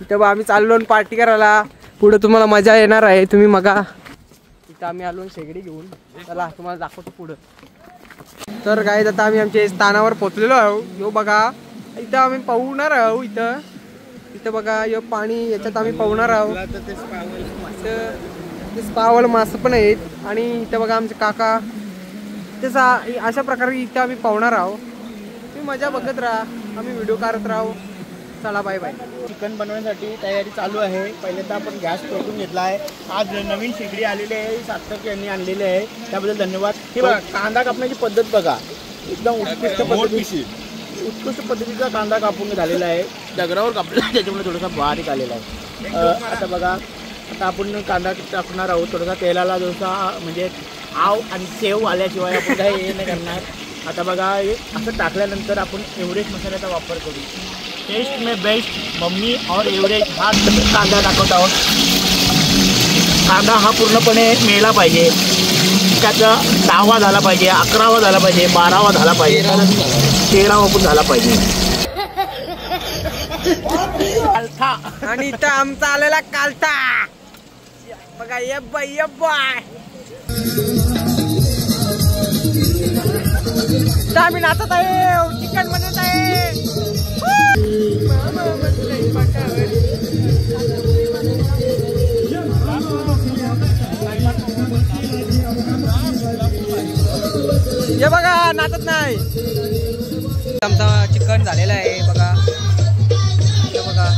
इथं आम्ही चाललो पार्टी करायला. पुढे तुम्हाला मजा येणार आहे. तुम्ही बघा इथं आम्ही आलो शेगडी घेऊन. चला तुम्हाला दाखवतो पुढं. तर काय आता आम्ही आमच्या स्थानावर पोहोचलेलो आहोत. यो बघा इथं आम्ही पाहणार आहोत. इथं बघा यो पाणी याच्यात आम्ही पाहणार आहोत. ते स्पावल मासे पण आहेत. आणि इथं बघा आमचे काका तसा अशा प्रकारे इथं आम्ही पाहणार आहोत. तुम्ही मजा बघत राहा. आम्ही व्हिडिओ काढत राहू. चला बाय बाय. चिकन बनवण्यासाठी तयारी चालू आहे. पहिल्यांदा आपण गॅस पेटवून घेतला आहे. आज नवीन शेगडी आलेली आहे. सार्थक यांनी आणलेली आहे. त्याबद्दल धन्यवाद. हे बघा कांदा कापण्याची पद्धत बघा. एकदम उत्कृष्ट पद्धतीचा कांदा कापून झालेला आहे. दगडावर कापलेला त्याच्यामुळे थोडासा बारीक आलेला आहे. आता बघा आता आपण कांदा टाकणार आहोत. थोडासा तेलाला थोडासा म्हणजे आव आणि सेव आल्याशिवाय आपण काही हे नाही करणार. आता बघा हे असं टाकल्यानंतर आपण एव्हरेस्ट मसाल्याचा वापर करू. टेस्ट में बेस्ट मम्मी और एव्हरेस्ट हा कांदा टाकत आहोत. कांदा हा पूर्णपणे मेला पाहिजे. त्याचा 10वा झाला पाहिजे, 11वा झाला पाहिजे, 12वा झाला पाहिजे, 13वा पण झाला पाहिजे. आणि इथं आमचा आलेला कालता बघा. ये बाय ये बाय. आम्ही नाचत आहे. चिकन बनवत आहे. हे बघा नाचत नाही. आमचा चिकन झालेला आहे बघा. हे बघा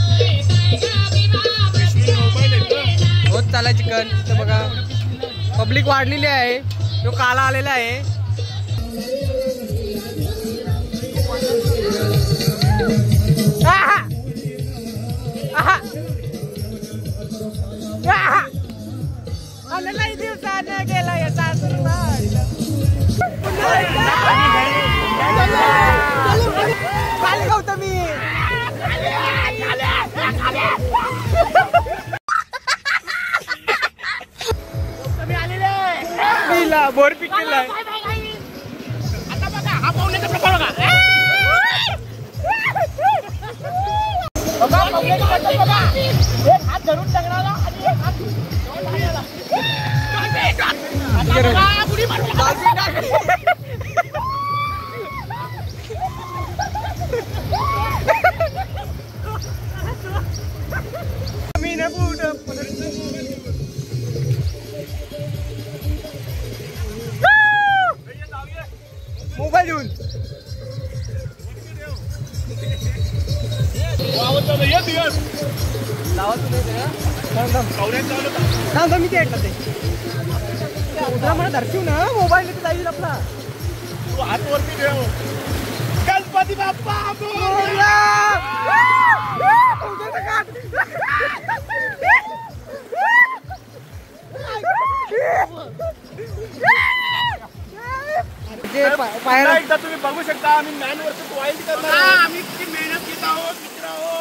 होत चालला चिकन. हे बघा पब्लिक वाढलेली आहे. तो काला आलेला आहे. लई दिवसानं गेला याचा गौतमी आलेला बोर पिकलेला. आता बघा हा पाहुण्याचा प्रकार बघा. एक हात धरून टंगराला आणि एक हात मोबाईल घेऊन मी ते मला धरशीव ना मोबाईल जाईल आपला. तू हात वरती ठेव. गणपती बाप्पा एकदा तुम्ही बघू शकता. आम्ही मॅन वर्सेस वाईल्ड करणार. आम्ही किती मेहनत घेत आहोत मित्र आहोत.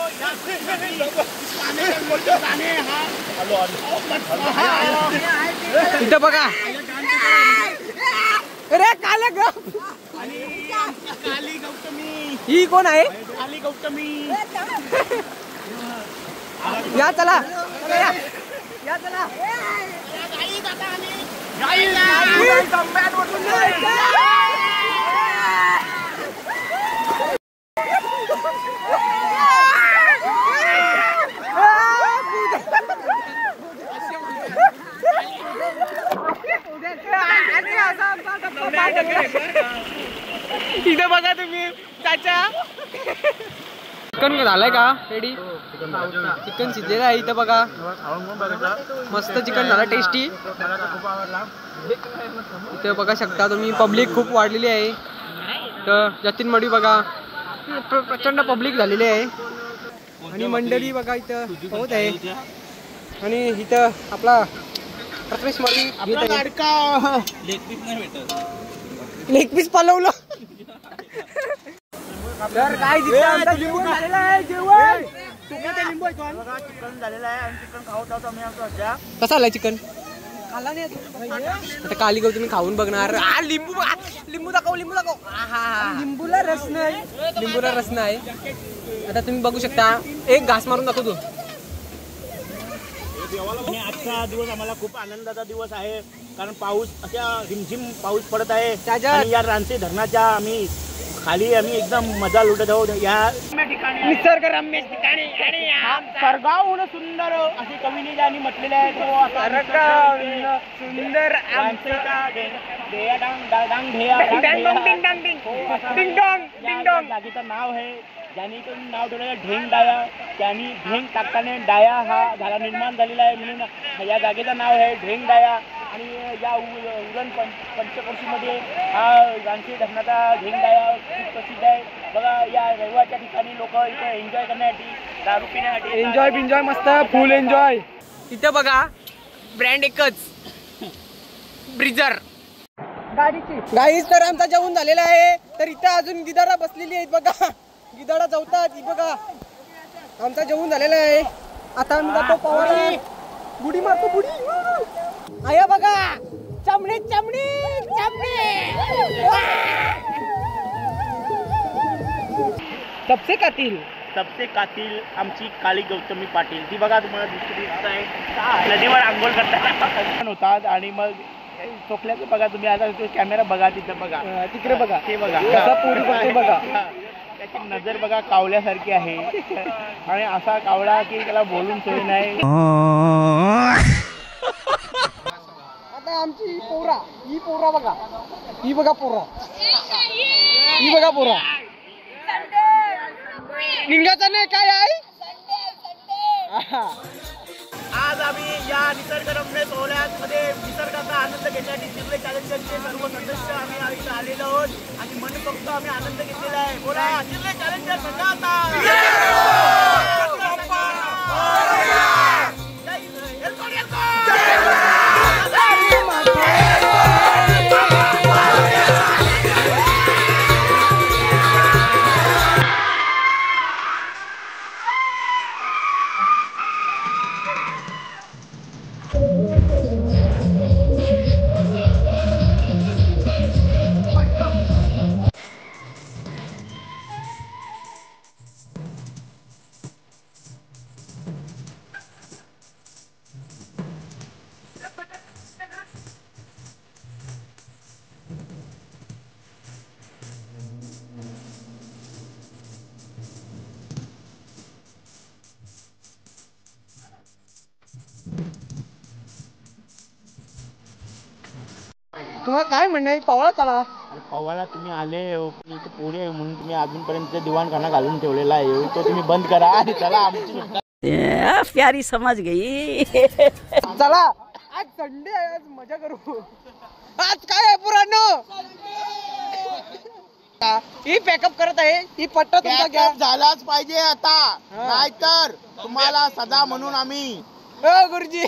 इथं बघा. अरे काले काली गौतमी. ही कोण आहे? काली गौतमी. या चला या चला. इथं बघा तुम्ही चाचा. चिकन झालंय का रेडी? चिकन शिजलेलं आहे. इथं बघा मस्त चिकन झालं टेस्टी. इथं बघा शकता तुम्ही पब्लिक खूप वाढलेली आहे. तर जतीन मडी बघा प्रचंड पब्लिक झालेली आहे. आणि मंडळी बघा इथं होत आहे. आणि इथं आपला प्रथमेश मडी लेग पीस पलवलं. तर काय लिंबू झालेला आहे जेवण. चिकन झालेलं आहे आणि चिकन खाऊत आहोत आम्ही सध्या. कसं आलाय चिकन? आता काली गौतमी खाऊन बघणार. लिंबू लिंबू दाखव लिंबू दाखव. लिंबूला रस नाही. लिंबूला रस नाही. आता तुम्ही बघू शकता. एक घास मारून दाखव तू. आणि आजचा दिवस आम्हाला खूप आनंदाचा दिवस आहे, कारण पाऊस अशा रिमझिम पाऊस पडत आहे आणि या रानसे धरणाच्या खाली आम्ही एकदम मजा लुटत आहोत या निसर्गरम्य ठिकाणी. स्वर्गाहून सुंदर अशी कवीने ज्यांनी म्हटलेले आहे तो सुंदर जागेचं नाव आहे, ज्यांनी नाव ठेवलेलं ढेंग डाया, त्यांनी ढेंग टाकताना डाया हा झाला निर्माण झालेला आहे, म्हणून या जागेचं नाव आहे ढेंग डाया. आणि या उरण पंचकोशीमध्ये हा रानसी धरणाचा ढेंग डाया खूप प्रसिद्ध आहे. बघा या रविवारच्या ठिकाणी लोक इथे एन्जॉय करण्यासाठी, दारू पिण्यासाठी एन्जॉय मस्त फुल एन्जॉय. इथं बघा ब्रँड एकच ब्रिजर गाडीची. गाईच तर आमचा जेवण झालेला आहे, तर इथं अजून गिधाडा बसलेली आहेत बघा, गिधाडा जवतात. ही बघा आमचा जेवण झालेला आहे. आता आम्ही जातो पवायला, बुडी मारतो बुडी. आया बघा चमडे चमडे चमडे. सबसे कातील आमची काळी गौतमी पाटील. ती बघा तुम्हाला दिसत आहे नदीवर आंघोळ करताना होतात. आणि मग चोखल्याचं बघा तुम्ही, आता कॅमेरा बघा तिथं बघा, तिकडे बघा, ते बघा बघा. त्याची नजर बघा कावल्यासारखी आहे आणि असा कावळा की त्याला बोलून सोय नाही. आता आमची पोरा, ही पोरा बघा, ही बघा पोरा, ही बघा पोरा. निघायचं नाही काय आहे. आज आम्ही या निसर्गरम्य सोहळ्यामध्ये निसर्गाचा आनंद घेण्यासाठी चिरले चॅलेंजरचे सर्व सदस्य आम्ही इथे आलेलो आहोत आणि मनसोक्त आम्ही आनंद घेतलेला आहे. बोला चिरले चॅलेंजर सगळ्यांना तुम्हाला काय म्हणणं आहे. पवाळा चला. पवाला तुम्ही आले इथे पुढे आहे म्हणून तुम्ही अजूनपर्यंत दिवाणखाना घालून ठेवलेला आहे, तो तुम्ही बंद करा आणि चला आमची प्यारी समझ गई. चला आज संडे आहे, आज मजा करू. आज काय आहे पुराणो, ही पॅकअप करत आहे. ही पट्टा तुमचा घ्या. झालाच पाहिजे आता, नाहीतर तुम्हाला सजा म्हणून आम्ही गुरुजी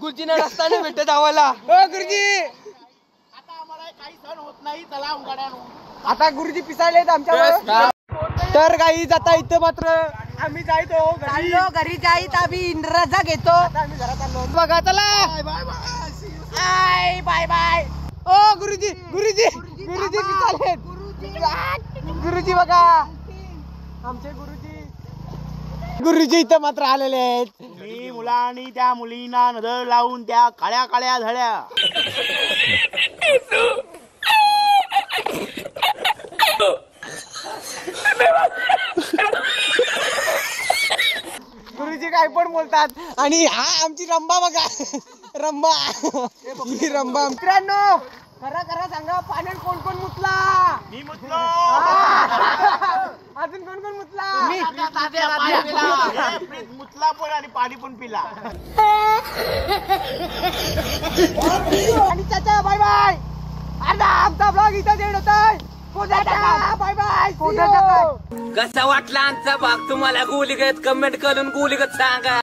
गुरुजीने रस्ता नाही भेटत आम्हाला. गुरुजी आता आम्हाला काही सण होत नाही, चला उघड्यानो. आता गुरुजी पिसाळलेत आमच्या. तर गाईज आता इथं मात्र आम्ही जायचो घरी जाईत आम्ही रजा घेतो. आम्ही घरात आलो बघा. चला बाय बाय बाय. ओ गुरुजी गुरुजी गुरुजी पिसाळलेत. गुरुजी बघा आमचे गुरुजी इथं मात्र आलेले आहेत. मी मुलांनी त्या मुलींना नजर लावून त्या काळ्या काळ्या झळ्या गुरुजी काय पण बोलतात. आणि हा आमची रंबा बघा, रंबा ही रंबा. मित्रांनो खरा खरा सांगा, पाण्यात कोण कोण मुतला. मी मुतलो. अजून कोण कोण मुतला. मुतला पण आणि पाणी पण पिला. आणि चाचा बाय बाय. अर्धा आमचा ब्लॉग इथं एंड होतोय. Bye bye. कसा वाटला आमचा भाग तुम्हाला? गोलीगत कमेंट करून गोलीगत सांगा.